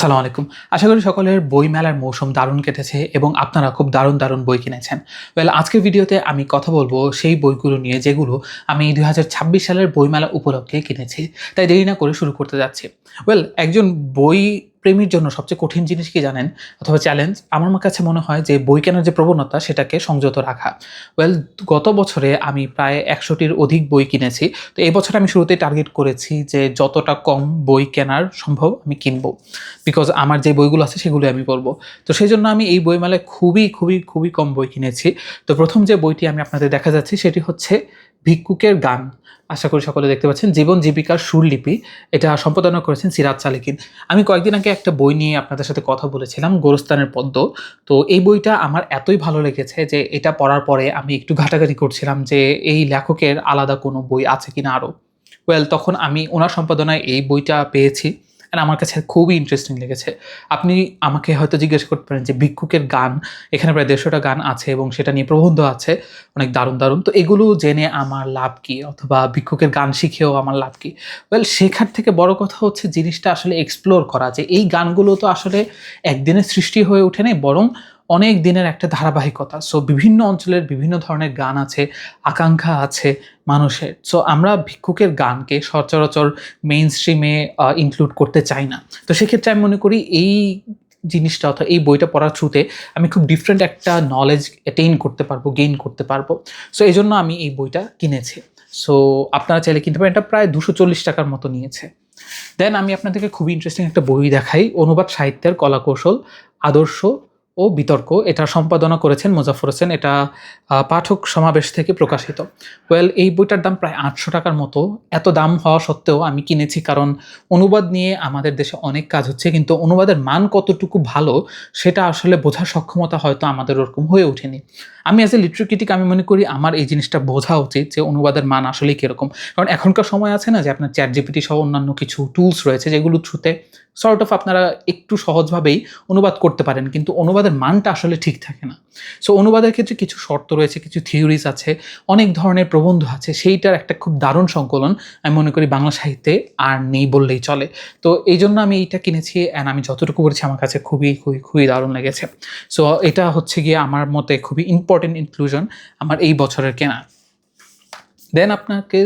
আসসালামু আলাইকুম। আশা করি সকলের বই মেলার মৌসুম দারুণ কেটেছে এবং আপনারা খুব দারুণ, দারুণ বই কিনেছেন। আজকের ভিডিওতে আমি কথা বলব সেই বইগুলো নিয়ে যেগুলো আমি ২০২৬ সালের বইমেলা উপলক্ষে কিনেছি। তাই দেরি না করে শুরু করতে যাচ্ছি। একজন বই প্রেমীর জন্য সবচেয়ে কঠিন জিনিস কি জানেন? অথবা চ্যালেঞ্জ আমার কাছে মনে হয় যে বই কেনার যে প্রবণতা সেটাকে সংযত রাখা। ওয়েল গত বছরে আমি প্রায় ১০০ টির অধিক বই কিনেছি। তো এই বছর আমি শুরুতেই টার্গেট করেছি যে যতটা কম বই কেনার সম্ভব আমি কিনবো। বিকজ আমার যে বইগুলো আছে সেগুলো আমি পড়বো। তো সেজন্য আমি এই বইমেলায় খুবই কম বই কিনেছি। তো ১ম যে বইটি আমি আপনাদের দেখা যাচ্ছি সেটি হচ্ছে 'ভিক্ষুকের গান'। আশা করি সকলে দেখতে পাচ্ছেন। জীবন জীবিকার সুরলিপি। এটা সম্পাদনা করেছেন সিরাজ সালেকিন। আমি কয়েকদিন আগে একটা বই নিয়ে আপনাদের সাথে কথা বলেছিলাম 'গোরস্তানের পদ্ম'। তো এই বইটা আমার এতই ভালো লেগেছে যে এটা পড়ার পরে আমি একটু ঘাটাঘাটি করছিলাম যে এই লেখকের আলাদা কোনো বই আছে কিনা আরও। তখন আমি উনার সম্পাদনায় এই বইটা পেয়েছি। অ্যান্ড আমার কাছে খুবই ইন্টারেস্টিং লেগেছে। আপনি আমাকে হয়তো জিজ্ঞাসা করতে পারেন যে 'ভিক্ষুকের গান' এখানে প্রায় ১৫০ টা গান আছে এবং সেটা নিয়ে প্রবন্ধ আছে অনেক দারুণ, দারুণ। তো এগুলো জেনে আমার লাভ কি? অথবা 'ভিক্ষুকের গান' শিখেও আমার লাভ কি? শেখার থেকে বড় কথা হচ্ছে জিনিসটা আসলে এক্সপ্লোর করা যে এই গানগুলো তো আসলে একদিনে সৃষ্টি হয়ে ওঠে নাই, বরং অনেক দিনের একটা ধারাবাহিকতা। সো বিভিন্ন অঞ্চলের বিভিন্ন ধরনের গান আছে, আকাঙ্ক্ষা আছে মানুষের। সো আমরা ভিক্ষুকের গানকে সচরাচর মেইনস্ট্রিমে ইনক্লুড করতে চাই না। তো সেক্ষেত্রে আমি মনে করি এই জিনিসটা অর্থাৎ এই বইটা পড়ার থ্রুতে আমি খুব ডিফারেন্ট একটা নলেজ অ্যাটেইন করতে পারবো, গেইন করতে পারবো। সো এজন্য আমি এই বইটা কিনেছি। সো আপনারা চাইলে কিনতে পারেন। এটা প্রায় ৳২৪০ মতো নিয়েছে। দেন আমি আপনাদেরকে খুবই ইন্টারেস্টিং একটা বই দেখাই। অনুবাদ সাহিত্যের কলাকৌশল, আদর্শ ও বিতর্ক। এটা সম্পাদনা করেছেন মোজাফফর হোসেন। এটা পাঠক সমাবেশ থেকে প্রকাশিত। এই বইটার দাম প্রায় ৳৮০০ মতো। এত দাম হওয়া সত্ত্বেও আমি কিনেছি কারণ অনুবাদ নিয়ে আমাদের দেশে অনেক কাজ হচ্ছে। কিন্তু অনুবাদের মান কতটুকু ভালো সেটা আসলে বোঝার সক্ষমতা হয়তো আমাদের ওরকম হয়ে ওঠেনি। আমি অ্যাজ এ লিটারেরি ক্রিটিক আমি মনে করি আমার এই জিনিসটা বোঝা উচিত যে অনুবাদের মান আসলেই কিরকম। কারণ এখনকার সময় আছে না যে আপনার ChatGPT সহ অন্যান্য কিছু টুলস রয়েছে যেগুলোর থ্রুতে সর্ট অফ আপনারা একটু সহজভাবেই অনুবাদ করতে পারেন। কিন্তু অনুবাদের মানটা আসলে ঠিক থাকে না। সো অনুবাদের ক্ষেত্রে কিছু শর্ত রয়েছে, কিছু থিওরিজ আছে, অনেক ধরনের প্রবন্ধ আছে। সেইটার একটা খুব দারুণ সংকলন আমি মনে করি বাংলা সাহিত্যে আর নেই বললেই চলে। তো এইজন্য আমি এইটা কিনেছি অ্যান্ড আমি যতটুকু পড়েছি আমার কাছে খুবই দারুণ লেগেছে। সো এটা হচ্ছে গিয়ে আমার মতে খুবই ইম্পোর্টেন্ট ইনক্লুশন আমার এই বছরের কেনা। দেন আপনাকে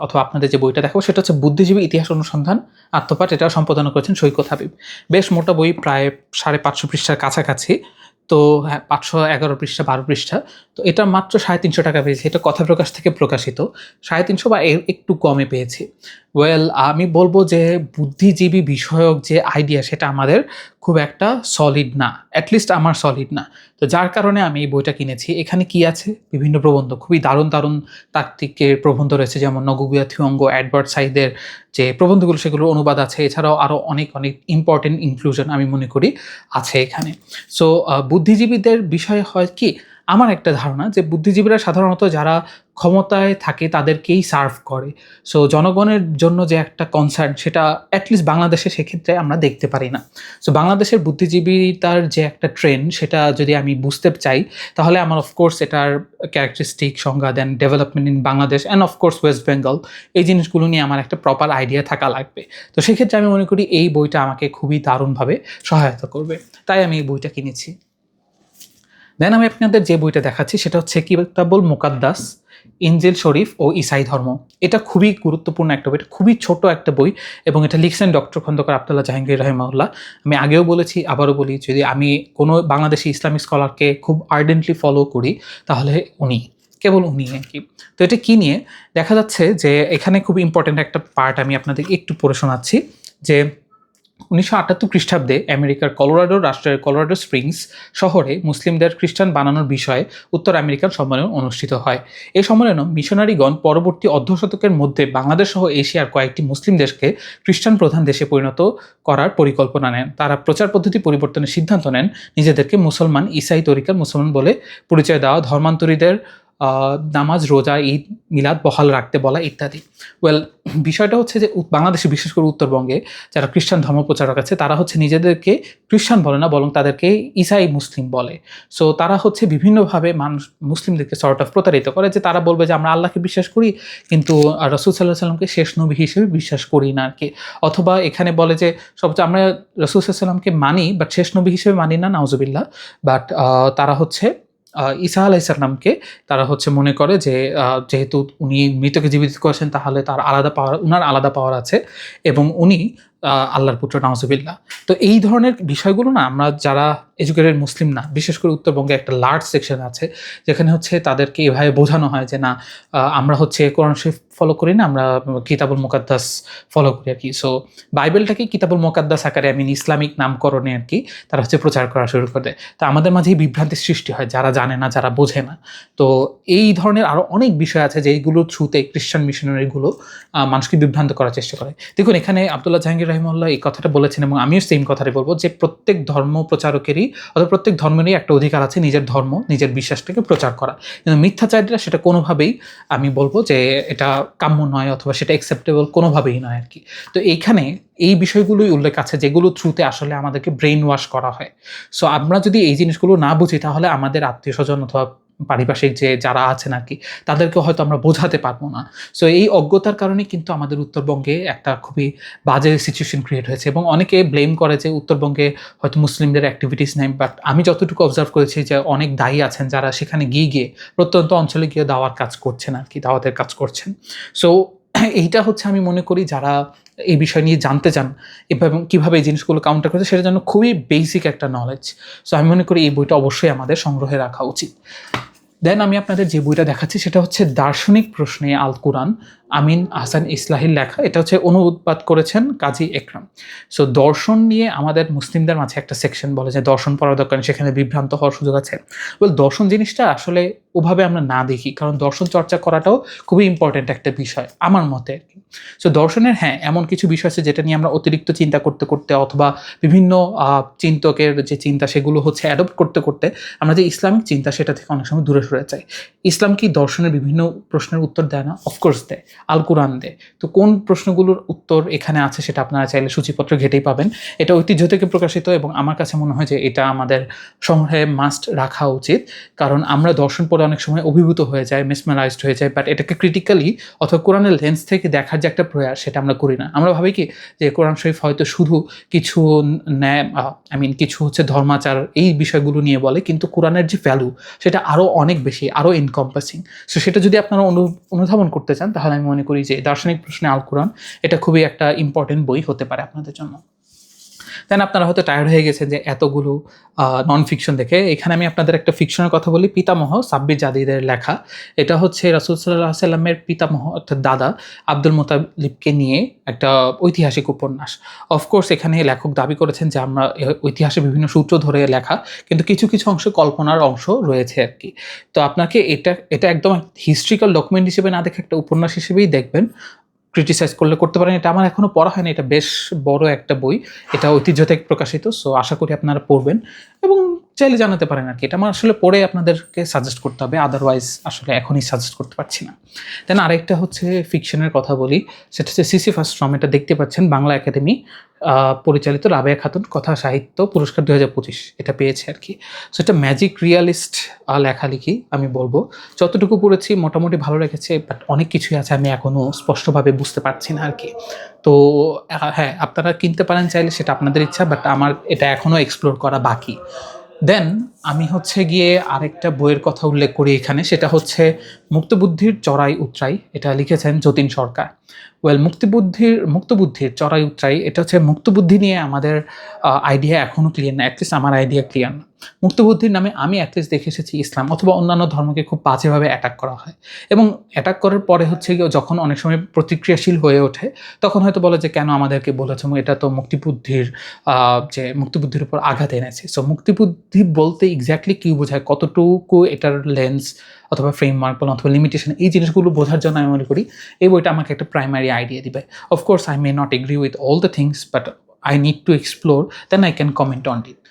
অথবা আপনাদের যে বইটা দেখাবো সেটা হচ্ছে 'বুদ্ধিজীবী ইতিহাস অনুসন্ধান আত্মপাঠ'। এটা সম্পাদনা করেছেন সৈকত হাবিব। বেশ মোটা বই, প্রায় ৫৫০ পৃষ্ঠার কাছাকাছি। তো হ্যাঁ, ৫১১ পৃষ্ঠা, ১২ পৃষ্ঠা। তো এটা মাত্র ৳৩৫০ পেয়েছি। এটা কথা প্রকাশ থেকে প্রকাশিত। ৩৫০ বা এর একটু কমে পেয়েছি। আমি বলব যে বুদ্ধিজীবী বিষয়ক যে আইডিয়া সেটা আমাদের খুব একটা সলিড না। এটলিস্ট আমার সলিড না। তো যার কারণে আমি এই বইটা কিনেছি। এখানে কি আছে? বিভিন্ন প্রবন্ধ। খুবই দারুণ, দারুণ তাত্ত্বিকের প্রবন্ধ রয়েছে, যেমন নগুবিয়া থিওঙ্গো, এডওয়ার্ড সাইদের যে প্রবন্ধগুলো সেগুলোর অনুবাদ আছে। এছাড়াও আরও অনেক ইম্পোর্টেন্ট ইনক্লুশন আমি মনে করি আছে এখানে। সো বুদ্ধিজীবীদের বিষয়ে হয় কি? আমার একটা ধারণা যে বুদ্ধিজীবীরা সাধারণত যারা ক্ষমতায় থাকে তাদেরকেই সার্ভ করে। সো জনগণের জন্য যে একটা কনসার্ন সেটা এটলিস্ট বাংলাদেশে সেক্ষেত্রে আমরা দেখতে পারি না। সো বাংলাদেশের বুদ্ধিজীবীতার যে একটা ট্রেন্ড সেটা যদি আমি বুঝতে চাই তাহলে আমার অফকোর্স এটার ক্যারেক্টারিস্টিক, সংজ্ঞা, then development in Bangladesh and of course West Bengal, এই জিনিসগুলো নিয়ে আমার একটা প্রপার আইডিয়া থাকা লাগবে। তো সেক্ষেত্রে আমি মনে করি এই বইটা আমাকে খুবই দারুণভাবে সহায়তা করবে। তাই আমি এই বইটা কিনেছি। দেন আমি আপনাদের যে বইটা দেখাচ্ছি সেটা হচ্ছে কিতাবুল মুকাদ্দাস, ইনজিল শরীফ ও ঈসাই ধর্ম। এটা খুবই গুরুত্বপূর্ণ একটা বই। এটা খুবই ছোট একটা বই এবং এটা লিখছেন ডক্টর খন্দকার আব্দুল্লাহ জাহাঙ্গীর রাহিমাহুল্লাহ। আমি আগেও বলেছি, আবারও বলি, যদি আমি কোনো বাংলাদেশি ইসলামিক স্কলারকে খুব আর্ডেন্টলি ফলো করি তাহলে কেবল উনি আরকি। তো এটা কী নিয়ে? দেখা যাচ্ছে যে এখানে খুব ইম্পর্ট্যান্ট একটা পার্ট আমি আপনাদের একটু পড়ে শোনাচ্ছি যে ১৯৭৮ খ্রিস্টাব্দে আমেরিকার কলোরাডো রাষ্ট্রের কলোরাডো স্প্রিংস শহরে মুসলিমদের খ্রিস্টান বানানোর বিষয়ে উত্তর আমেরিকান সম্মেলন অনুষ্ঠিত হয়। এই সম্মেলনে মিশনারিগণ পরবর্তী অর্ধশতকের মধ্যে বাংলাদেশ সহ এশিয়ার কয়েকটি মুসলিম দেশকে খ্রিস্টান প্রধান দেশে পরিণত করার পরিকল্পনা নেন। তারা প্রচার পদ্ধতি পরিবর্তনের সিদ্ধান্ত নেন, নিজেদেরকে মুসলমান, ঈসাই তরিকার মুসলমান বলে পরিচয় দেওয়া ধর্মান্তরীদের নামাজ, রোজা, ঈদ, মিলাদ বহাল রাখতে বলা ইত্যাদি। ওয়েল, বিষয়টা হচ্ছে যে বাংলাদেশে বিশেষ করে উত্তরবঙ্গে যারা খ্রিস্টান ধর্মপ্রচারক আছে তারা হচ্ছে নিজেদেরকে খ্রিস্টান বলে না, বরং তাদেরকে ঈসাই মুসলিম বলে। সো তারা হচ্ছে বিভিন্নভাবে মানুষ মুসলিমদেরকে সর্ট অফ প্রতারিত করে, যে তারা বলবে যে আমরা আল্লাহকে বিশ্বাস করি কিন্তু রাসূল সাল্লাল্লাহু আলাইহি সাল্লামকে শেষ নবী হিসেবে বিশ্বাস করি না আর কি। অথবা এখানে বলে যে সবচেয়ে আমরা রাসূল সাল্লাল্লাহু আলাইহি সাল্লামকে মানি বাট শেষ নবী হিসেবে মানি না, নাউজুবিল্লাহ। বাট তারা হচ্ছে ঈসা আলাইহিস সালামকে তারা হচ্ছে মনে করে যে যেহেতু উনি মৃতকে জীবিত করেছেন তাহলে তার আলাদা পাওয়ার, উনার আলাদা পাওয়ার আছে এবং উনি আল্লাহর পুত্র, নাউজুবিল্লাহ। তো এই ধরনের বিষয়গুলো না আমরা যারা এডুকেটেড মুসলিম না, বিশেষ করে উত্তরবঙ্গে একটা লার্জ সেকশন আছে যেখানে হচ্ছে তাদেরকে এভাবে বোঝানো হয় যে না আমরা হচ্ছে কোরআন শরীফ ফলো করি না, আমরা কিতাবুল মুকাদ্দাস ফলো করি আর কি। সো বাইবেলটাকে কিতাবুল মুকাদ্দাস আকারে ইসলামিক নামকরণে আর কি তারা হচ্ছে প্রচার করা শুরু করে দেয়। তো আমাদের মাঝেই বিভ্রান্তির সৃষ্টি হয়, যারা জানে না, যারা বোঝে না। তো এই ধরনের আরও অনেক বিষয় আছে যেইগুলোর থ্রুতে খ্রিস্টান মিশনারিগুলো মানুষকে বিভ্রান্ত করার চেষ্টা করে। দেখুন, এখানে আব্দুল্লাহ জাহাঙ্গীর রহিমাহুল্লাহ এই কথাটা বলেছেন এবং আমিও সেম কথাটাই বলবো যে প্রত্যেক ধর্ম প্রচারকেরই অথবা প্রত্যেক ধর্মেরই একটা অধিকার আছে নিজের ধর্ম, নিজের বিশ্বাসটাকে প্রচার করা। কিন্তু মিথ্যাচারীরা সেটা কোনোভাবেই, আমি বলবো যে এটা কাম্য নয় অথবা সেটা অ্যাকসেপ্টেবল কোনোভাবেই নয় আর কি। তো এইখানে এই বিষয়গুলোই উল্লেখ আছে যেগুলো থ্রুতে আসলে আমাদেরকে ব্রেইন ওয়াশ করা হয়। সো আমরা যদি এই জিনিসগুলো না বুঝি তাহলে আমাদের আত্মীয় স্বজন অথবা পারিপার্শ্বিক যে যারা আছেন আর কি তাদেরকে হয়তো আমরা বোঝাতে পারবো না। সো এই অজ্ঞতার কারণে কিন্তু আমাদের উত্তরবঙ্গে একটা খুবই বাজে সিচুয়েশন ক্রিয়েট হয়েছে এবং অনেকে ব্লেম করে যে উত্তরবঙ্গে হয়তো মুসলিমদের অ্যাক্টিভিটিস নেই। বাট আমি যতটুকু অবজার্ভ করেছি যে অনেক দায়ী আছেন যারা সেখানে গিয়ে প্রত্যন্ত অঞ্চলে গিয়ে দাওয়ার কাজ করছেন আর কি, দাওয়াতের কাজ করছেন। সো এইটা হচ্ছে আমি মনে করি যারা এই বিষয় নিয়ে জানতে চান এবং কীভাবে এই জিনিসগুলো কাউন্টার করছে সেটার জন্য খুবই বেসিক একটা নলেজ। সো আমি মনে করি এই বইটা অবশ্যই আমাদের সংগ্রহে রাখা উচিত। দেন আমি আপনাদের যে বইটা দেখাচ্ছি সেটা হচ্ছে দার্শনিক প্রশ্নে আল কুরআন, আমিন আহসান ইসলাহির লেখা। এটা হচ্ছে অনুবাদ করেছেন কাজী একরাম। সো দর্শন নিয়ে আমাদের মুসলিমদের মাঝে একটা সেকশন বলে যে দর্শন পড়া দরকার, সেখানে বিভ্রান্ত হওয়ার সুযোগ আছে। ওয়েল, দর্শন জিনিসটা আসলে ওভাবে আমরা না দেখি, কারণ দর্শন চর্চা করাটাও খুবই ইম্পর্ট্যান্ট একটা বিষয় আমার মতে আর কি। সো দর্শনের এমন কিছু বিষয় আছে যেটা নিয়ে আমরা অতিরিক্ত চিন্তা করতে করতে অথবা বিভিন্ন চিন্তকের যে চিন্তা সেগুলো হচ্ছে অ্যাডপ্ট করতে করতে আমরা যে ইসলামিক চিন্তা সেটা থেকে অনেক সময় দূরে সরে যাই। ইসলাম কি দর্শনের বিভিন্ন প্রশ্নের উত্তর দেয় না? অফকোর্স দেয়, আল কুরআন দেয়। তো কোন প্রশ্নগুলোর উত্তর এখানে আছে সেটা আপনারা চাইলে সূচিপত্র ঘেটেই পাবেন। এটা ঐতিহ্য থেকে প্রকাশিত এবং আমার কাছে মনে হয় যে এটা আমাদের সংগ্রহে মাস্ট রাখা উচিত, কারণ আমরা দর্শন পড়ে অনেক সময় অভিভূত হয়ে যায়, মেসমারাইজড হয়ে যায়, বাট এটাকে ক্রিটিক্যালি অথবা কোরআনের লেন্স থেকে দেখার যে একটা প্রয়াস সেটা আমরা করি না। আমরা ভাবি কি যে কোরআন শরীফ হয়তো শুধু কিছু ন্যায় কিছু হচ্ছে ধর্মাচার এই বিষয়গুলো নিয়ে বলে, কিন্তু কোরআনের যে ভ্যালু সেটা আরও অনেক বেশি, আরও এনকম্পাসিং। সো সেটা যদি আপনারা অনুধাবন করতে চান তাহলে আমি মনে করি যে দার্শনিক প্রশ্নে আল কুরআন এটা খুবই একটা ইম্পর্টেন্ট বই হতে পারে আপনাদের জন্য। দেন আপনারা হয়তো টায়ার্ড হয়ে গেছেন যে এতগুলো নন ফিকশন দেখে। এখানে আমি আপনাদের একটা ফিকশনের কথা বলি, পিতামহ সাব্বির জাদিদের লেখা। এটা হচ্ছে রাসূল সাল্লাল্লাহু আলাইহি সাল্লামের পিতামহ অর্থাৎ দাদা আব্দুল মুতালিবকে নিয়ে একটা ঐতিহাসিক উপন্যাস। অফকোর্স এখানে লেখক দাবি করেছেন যে আমরা ঐতিহাসে বিভিন্ন সূত্র ধরে লেখা, কিন্তু কিছু কিছু অংশ কল্পনার অংশ রয়েছে আর কি। তো আপনাকে এটা একদম হিস্ট্রিক্যাল ডকুমেন্ট হিসেবে না দেখে একটা উপন্যাস হিসেবেই দেখবেন। ক্রিটিসাইজ করতে পারেন। এটা আমার এখনও পড়া হয়নি, এটা বেশ বড় একটা বই, এটা ঐতিহ্য থেকে প্রকাশিত। সো আশা করি আপনারা পড়বেন এবং চাইলে জানাতে পারেন আর কি। এটা আমার আসলে পড়ে আপনাদেরকে সাজেস্ট করতে হবে, আদারওয়াইজ আসলে এখনই সাজেস্ট করতে পারছি না। দেন আরেকটা হচ্ছে ফিকশনের কথা বলি, সেটা হচ্ছে সিসিফাস ফ্রম। এটা দেখতে পাচ্ছেন বাংলা একাডেমি পরিচালিত রাবেয়া খাতুন কথা সাহিত্য পুরস্কার 2025 এটা পেয়েছে আর কি। সো এটা ম্যাজিক রিয়ালিস্ট লেখালেখি আমি বলবো। যতটুকু পড়েছি মোটামুটি ভালো লেগেছে, বাট অনেক কিছুই আছে আমি এখনও স্পষ্টভাবে বুঝতে পারছি না আর কি। তো আপনারা কিনতে পারেন চাইলে, সেটা আপনাদের ইচ্ছা, বাট আমার এটা এখনও এক্সপ্লোর করা বাকি। দেন আমি হচ্ছে গিয়ে আরেকটা বইয়ের কথা উল্লেখ করি এখানে, সেটা হচ্ছে মুক্তবুদ্ধির চড়াই উতরাই। এটা লিখেছেন যতীন সরকার। ওয়েল, মুক্তবুদ্ধির চড়াই উতরাই, এটা হচ্ছে মুক্তবুদ্ধি নিয়ে আমাদের আইডিয়া এখনও ক্লিয়ার না, অ্যাটলিস্ট আমার আইডিয়া ক্লিয়ার না। মুক্তবুদ্ধির নামে আমি অ্যাটলিস্ট দেখে এসেছি ইসলাম অথবা অন্যান্য ধর্মকে খুব বাজেভাবে অ্যাটাক করা হয়, এবং অ্যাটাক করার পরে হচ্ছে গিয়ে যখন অনেক সময় প্রতিক্রিয়াশীল হয়ে ওঠে তখন হয়তো বলে যে কেন আমাদেরকে বলেছ, এটা তো মুক্তিবুদ্ধির উপর আঘাত এনেছে। সো মুক্তিবুদ্ধি বলতে এক্স্যাক্টলি কী বোঝায়, কতটুকু এটার লেন্স অথবা ফ্রেমওয়ার্ক বলুন অথবা লিমিটেশন, এই জিনিসগুলো বোঝার জন্য আমি মনে করি এই বইটা আমাকে একটা প্রাইমারি আইডিয়া দিবে। Of course I may not agree with all the things, but I need to explore, then I can comment on it.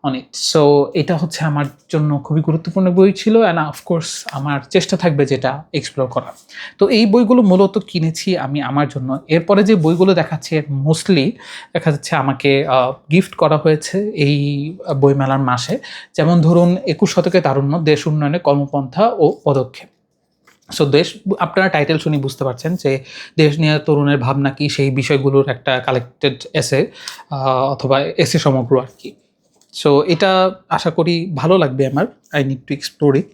On it. So এটা হচ্ছে আমার জন্য খুবই গুরুত্বপূর্ণ বই ছিল, অ্যান্ড অফকোর্স আমার চেষ্টা থাকবে যেটা এক্সপ্লোর করার। তো এই বইগুলো মূলত কিনেছি আমি আমার জন্য। এরপরে যে বইগুলো দেখাচ্ছে মোস্টলি দেখা যাচ্ছে আমাকে গিফট করা হয়েছে এই বইমেলার মাসে। যেমন ধরুন 21 শতকে তারুণ্য, দেশ উন্নয়নে কর্মপন্থা ও পদক্ষেপ। সো দেশ, আপনারা টাইটেল শুনে বুঝতে পারছেন যে দেশ নিয়ে তরুণের ভাবনা কি, সেই বিষয়গুলোর একটা কালেক্টেড এসে অথবা এসে সমগ্র আর কি। সো এটা আশা করি ভালো লাগবে আমার। আই নিড টু এক্সপ্লোর ইট।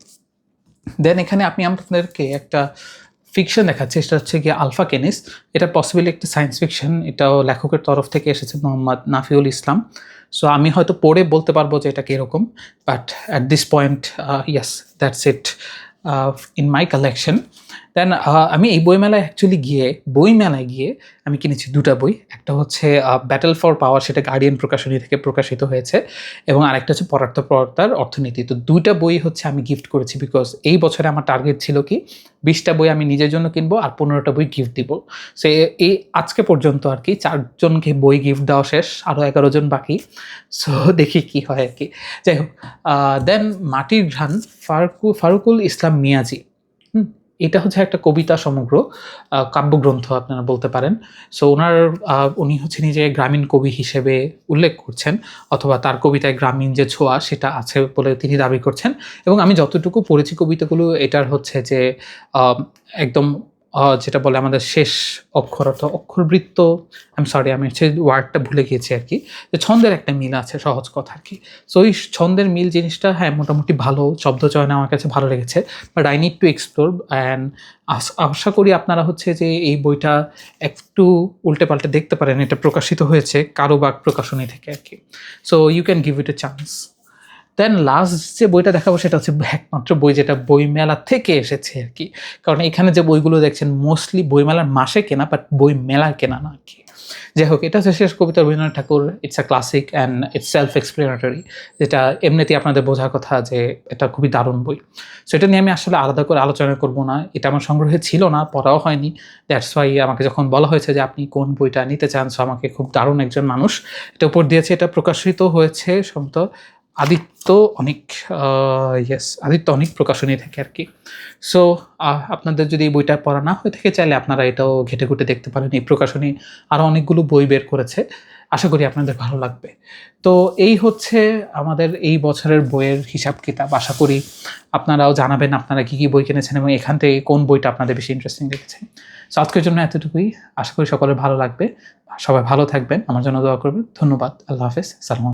দেন এখানে আমি আপনাদেরকে একটা ফিকশন দেখাচ্ছি, সেটা হচ্ছে গিয়ে আলফা কেনিস। এটা পসিবলি একটা সায়েন্স ফিকশন, এটাও লেখকের তরফ থেকে এসেছে মোহাম্মদ নাফিউল ইসলাম। সো আমি হয়তো পড়ে বলতে পারবো যে এটা কীরকম, but at this point yes, that's it in my collection. Then আমি এই বইমেলায় গিয়ে আমি কিনেছি দুটা বই। একটা হচ্ছে ব্যাটল ফর পাওয়ার, সেটা গার্ডিয়ান প্রকাশনী থেকে প্রকাশিত হয়েছে, এবং আরেকটা হচ্ছে পরার্থপরতার অর্থনীতি। তো দুইটা বই হচ্ছে আমি গিফট করেছি, বিকজ এই বছরে আমার টার্গেট ছিল কি 20টা বই আমি নিজের জন্য কিনবো আর 15টা বই গিফট দিব। সো এই আজকে পর্যন্ত আর কি 4 জনকে বই গিফট দেওয়া শেষ, আরও 11 জন বাকি। সো দেখি কি হয় আর কি। যাই হোক, দেন মাটির ঘ্রাণ, ফারুকুল ইসলাম মিয়াজি। এটা হচ্ছে একটা কবিতা সমগ্র কাব্যগ্রন্থ আপনারা বলতে পারেন। সো উনি হচ্ছে নিজে গ্রামীণ কবি হিসেবে উল্লেখ করছেন, অথবা তার কবিতায় গ্রামীণ যে ছোঁয়া সেটা আছে বলে তিনি দাবি করছেন। এবং আমি যতটুকু পড়েছি কবিতাগুলো, এটার হচ্ছে যে একদম যেটা বলে আমাদের শেষ অক্ষর অর্থাৎ অক্ষরবৃত্ত, আমি হচ্ছে ওয়ার্ডটা ভুলে গিয়েছি আর কি, যে ছন্দের একটা মিল আছে, সহজ কথা আর কি। সো এই ছন্দের মিল জিনিসটা হ্যাঁ মোটামুটি ভালো, শব্দচয়ন আমার কাছে ভালো লেগেছে, but I need to explore. And আশা করি আপনারা হচ্ছে যে এই বইটা একটু উল্টে পাল্টে দেখতে পারেন। এটা প্রকাশিত হয়েছে কারোবাগ প্রকাশনী থেকে আর কি। So you can give it a chance. Then last যে বইটা দেখাবো সেটা হচ্ছে একমাত্র বই যেটা বইমেলা থেকে এসেছে আর কি। কারণ এখানে যে বইগুলো দেখছেন মোস্টলি বইমেলার মাসে কেনা, বাট বইমেলায় কেনা না আর কি। যাই হোক, এটা হচ্ছে শেষ কবিতা Rabindranath Tagore. It's a classic and it's self explanatory, যেটা এমনিতেই আপনাদের বোঝার কথা যে এটা খুবই দারুণ বই। সো এটা নিয়ে আমি আসলে আলাদা করে আলোচনা করব না, এটা আমার সংগ্রহে ছিল না, পড়াও হয়নি। দ্যাটস ওয়াই আমাকে যখন বলা হয়েছে যে আপনি কোন বইটা নিতে চান, সো আমাকে খুব দারুণ একজন মানুষ এটা উপর দিয়েছে। এটা প্রকাশিত হয়েছে সম্ভবত আদিত্য অনিক প্রকাশনী থেকে আর কি। সো আপনাদের যদি এই বইটা পড়া না হয়ে থেকে চাইলে আপনারা এটাও ঘেটে ঘুটে দেখতে পারেন। এই প্রকাশনী আরও অনেকগুলো বই বের করেছে, আশা করি আপনাদের ভালো লাগবে। তো এই হচ্ছে আমাদের এই বছরের বইয়ের হিসাব কিতাব। আশা করি আপনারাও জানাবেন আপনারা কী কী বই কিনেছেন এবং এখান থেকে কোন বইটা আপনাদের বেশি ইন্টারেস্টিং লেগেছে। সো আজকের জন্য এতটুকুই, আশা করি সকলের ভালো লাগবে। সবাই ভালো থাকবেন, আমার জন্য দোয়া করবেন। ধন্যবাদ, আল্লাহ হাফেজ, সালাম।